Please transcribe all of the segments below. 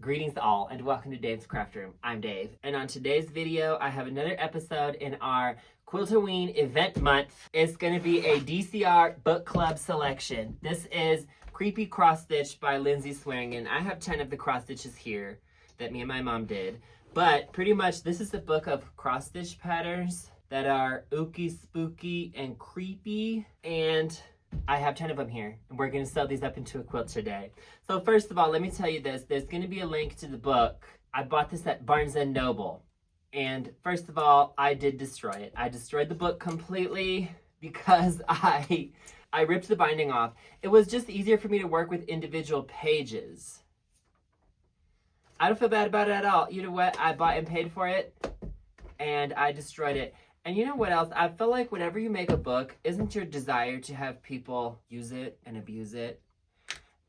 Greetings all and welcome to Dave's Craft Room. I'm Dave, and on today's video I have another episode in our Quiltoween event month. It's going to be a DCR book club selection. This is Creepy Cross Stitch by Lindsay Swearingen. I have 10 of the cross stitches here that me and my mom did, but pretty much this is a book of cross stitch patterns that are ooky, spooky, and creepy, and I have 10 of them here, and we're going to sew these up into a quilt today. So first of all, let me tell you this. There's going to be a link to the book. I bought this at Barnes & Noble. And first of all, I did destroy it. I destroyed the book completely because I ripped the binding off. It was just easier for me to work with individual pages. I don't feel bad about it at all. You know what? I bought and paid for it, and I destroyed it. And you know what else? I feel like whenever you make a book, isn't your desire to have people use it and abuse it?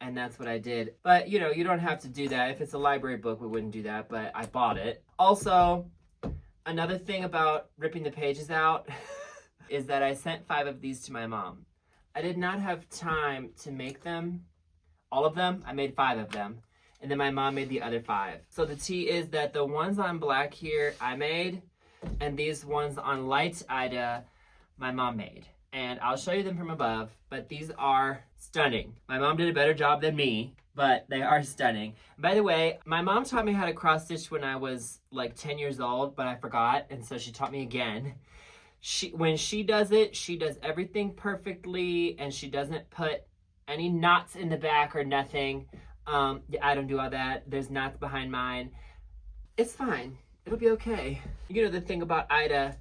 And that's what I did. But, you know, you don't have to do that. If it's a library book, we wouldn't do that, but I bought it. Also, another thing about ripping the pages out is that I sent 5 of these to my mom. I did not have time to make them, all of them. I made 5 of them. And then my mom made the other 5. So the tea is that the ones on black here, I made. And these ones on light Ida, my mom made. And I'll show you them from above, but these are stunning. My mom did a better job than me, but they are stunning. By the way, my mom taught me how to cross stitch when I was like 10 years old, but I forgot, and so she taught me again. When she does it, she does everything perfectly, and she doesn't put any knots in the back or nothing. I don't do all that. There's knots behind mine. It's fine. It'll be okay. You know, the thing about Ida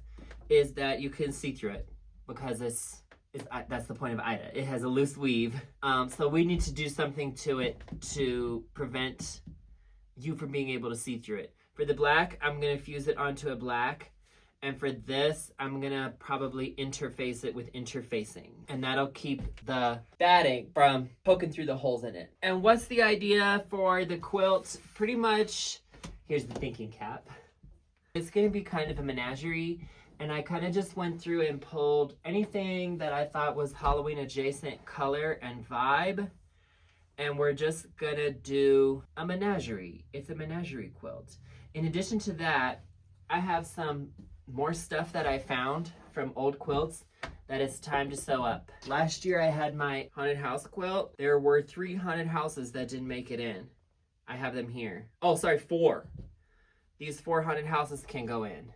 is that you can see through it because that's the point of Ida. It has a loose weave. So we need to do something to it to prevent you from being able to see through it. For the black, I'm going to fuse it onto a black. And for this, I'm going to probably interface it with interfacing. And that'll keep the batting from poking through the holes in it. And what's the idea for the quilt? Pretty much, here's the thinking cap. It's going to be kind of a menagerie, and I kind of just went through and pulled anything that I thought was Halloween adjacent color and vibe, and we're just going to do a menagerie. It's a menagerie quilt. In addition to that, I have some more stuff that I found from old quilts that it's time to sew up. Last year I had my haunted house quilt. There were 3 haunted houses that didn't make it in. I have them here. Oh, sorry, 4. These 4 haunted houses can go in.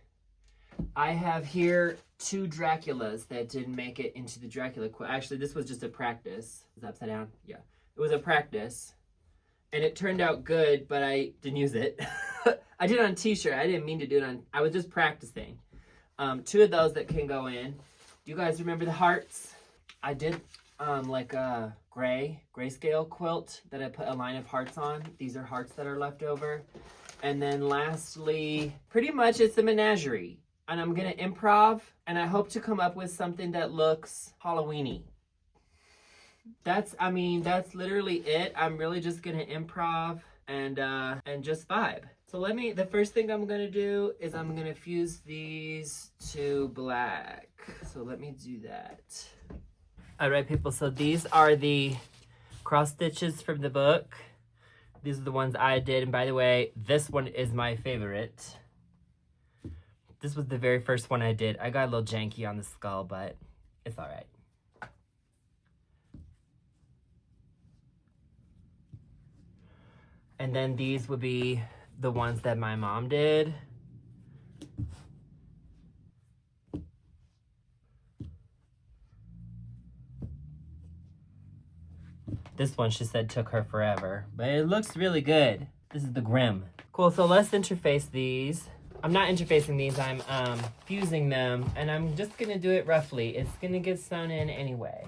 I have here 2 Draculas that didn't make it into the Dracula quilt. Actually, this was just a practice. Is it upside down? Yeah. It was a practice. And it turned out good, but I didn't use it. I did it on a t-shirt. I didn't mean to do it on... I was just practicing. 2 of those that can go in. Do you guys remember the hearts? I did like a grayscale quilt that I put a line of hearts on. These are hearts that are left over. And then lastly, pretty much it's a menagerie. And I'm going to improv, and I hope to come up with something that looks Halloween-y. That's literally it. I'm really just going to improv and just vibe. So the first thing I'm going to do is I'm going to fuse these to black. So let me do that. All right, people. So these are the cross stitches from the book. These are the ones I did, and by the way, this one is my favorite. This was the very first one I did. I got a little janky on the skull, but it's all right. And then these would be the ones that my mom did. This one, she said, took her forever, but it looks really good. This is the Grim. Cool, so let's interface these. I'm not interfacing these, I'm fusing them, and I'm just gonna do it roughly. It's gonna get sewn in anyway.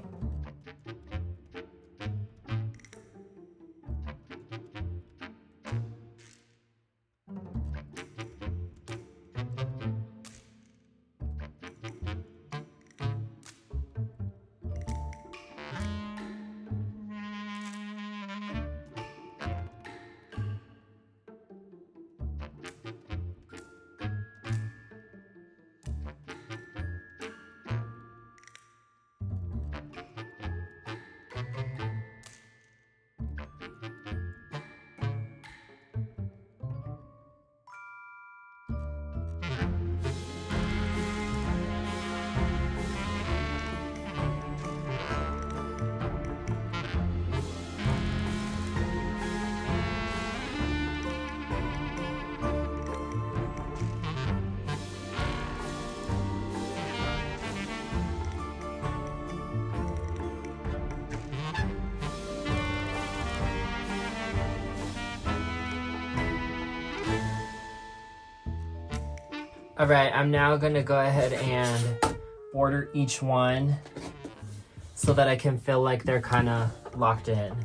All right, I'm now gonna go ahead and border each one so that I can feel like they're kind of locked in.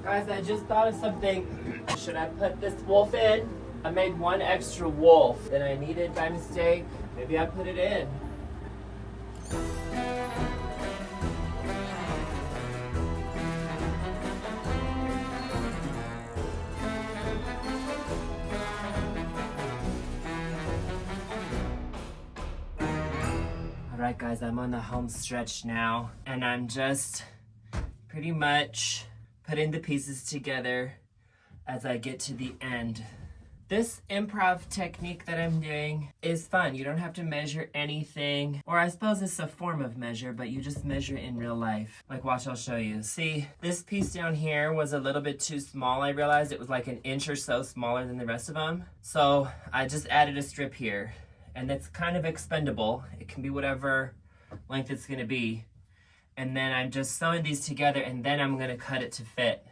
Guys, I just thought of something. Should I put this wolf in? I made one extra wolf that I needed by mistake. Maybe I put it in. Alright guys, I'm on the home stretch now, and I'm just pretty much putting the pieces together as I get to the end. This improv technique that I'm doing is fun. You don't have to measure anything, or I suppose it's a form of measure, but you just measure it in real life. Like, watch, I'll show you. See, this piece down here was a little bit too small. I realized it was like an inch or so smaller than the rest of them. So I just added a strip here, and it's kind of expendable. It can be whatever length it's gonna be. And then I'm just sewing these together, and then I'm gonna cut it to fit.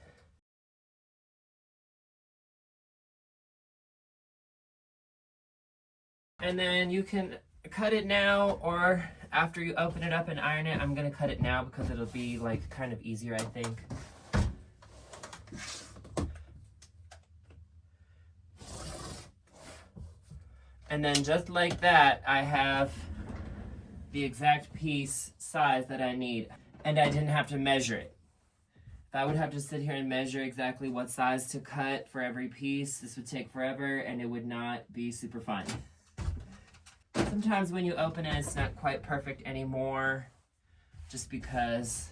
And then you can cut it now, or after you open it up and iron it. I'm gonna cut it now because it'll be like kind of easier, I think. And then just like that, I have the exact piece size that I need, and I didn't have to measure it. If I would have to sit here and measure exactly what size to cut for every piece, this would take forever and it would not be super fun. Sometimes when you open it, it's not quite perfect anymore just because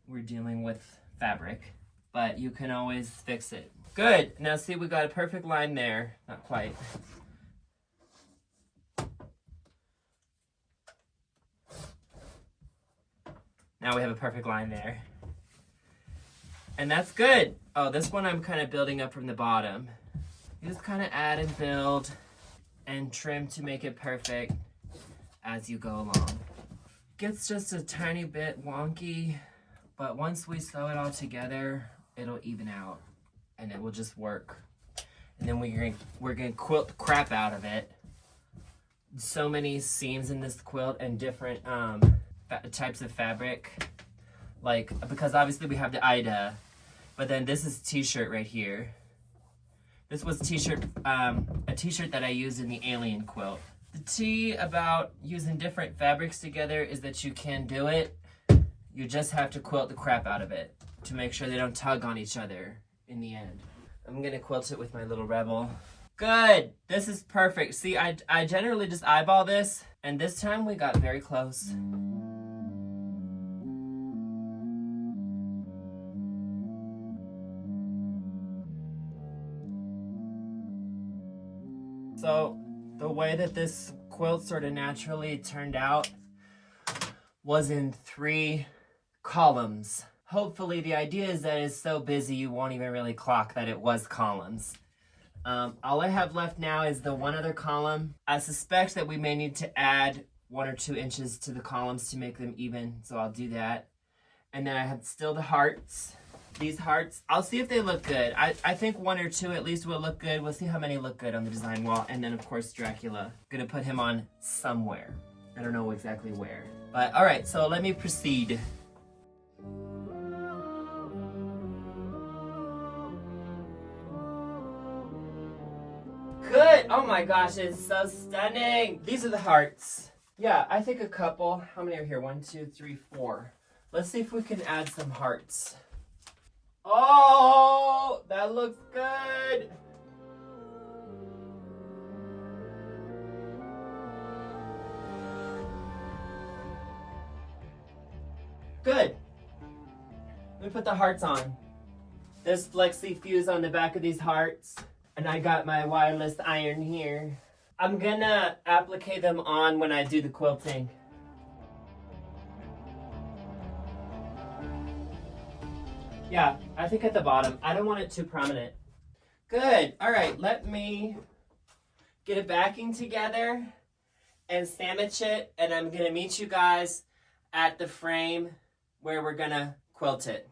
we're dealing with fabric, but you can always fix it. Good, now see, we got a perfect line there. Not quite. Now we have a perfect line there. And that's good. Oh, this one I'm kind of building up from the bottom. You just kind of add and build and trim to make it perfect as you go along. Gets just a tiny bit wonky, but once we sew it all together, it'll even out and it will just work. And then we're gonna quilt the crap out of it. So many seams in this quilt and different types of fabric. Like, because obviously we have the Ida, but then this is t-shirt right here. This was a t-shirt that I used in the alien quilt. The tea about using different fabrics together is that you can do it. You just have to quilt the crap out of it to make sure they don't tug on each other in the end. I'm gonna quilt it with my little Rebel. Good, this is perfect. See, I generally just eyeball this, and this time we got very close. So the way that this quilt sort of naturally turned out was in 3 columns. Hopefully the idea is that it's so busy you won't even really clock that it was columns. All I have left now is the one other column. I suspect that we may need to add 1 or 2 inches to the columns to make them even, so I'll do that. And then I have still the hearts. These hearts, I'll see if they look good. I think 1 or 2 at least will look good. We'll see how many look good on the design wall. And then of course Dracula. Gonna put him on somewhere. I don't know exactly where. But all right, so let me proceed. Good, oh my gosh, it's so stunning. These are the hearts. Yeah, I think a couple. How many are here? 1, 2, 3, 4. Let's see if we can add some hearts. Oh, that looks good. Good. Let me put the hearts on. There's flexi fuse on the back of these hearts. And I got my wireless iron here. I'm gonna applicate them on when I do the quilting. Yeah, I think at the bottom. I don't want it too prominent. Good. All right, let me get a backing together and sandwich it, and I'm gonna meet you guys at the frame where we're gonna quilt it.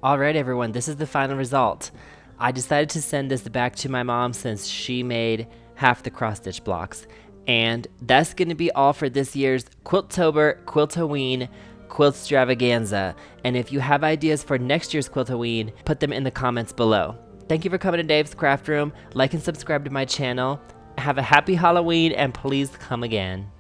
Alright everyone, this is the final result. I decided to send this back to my mom since she made half the cross stitch blocks. And that's going to be all for this year's Quilttober, Quiltoween, Quiltstravaganza. And if you have ideas for next year's Quiltoween, put them in the comments below. Thank you for coming to Dave's Craft Room. Like and subscribe to my channel. Have a happy Halloween and please come again.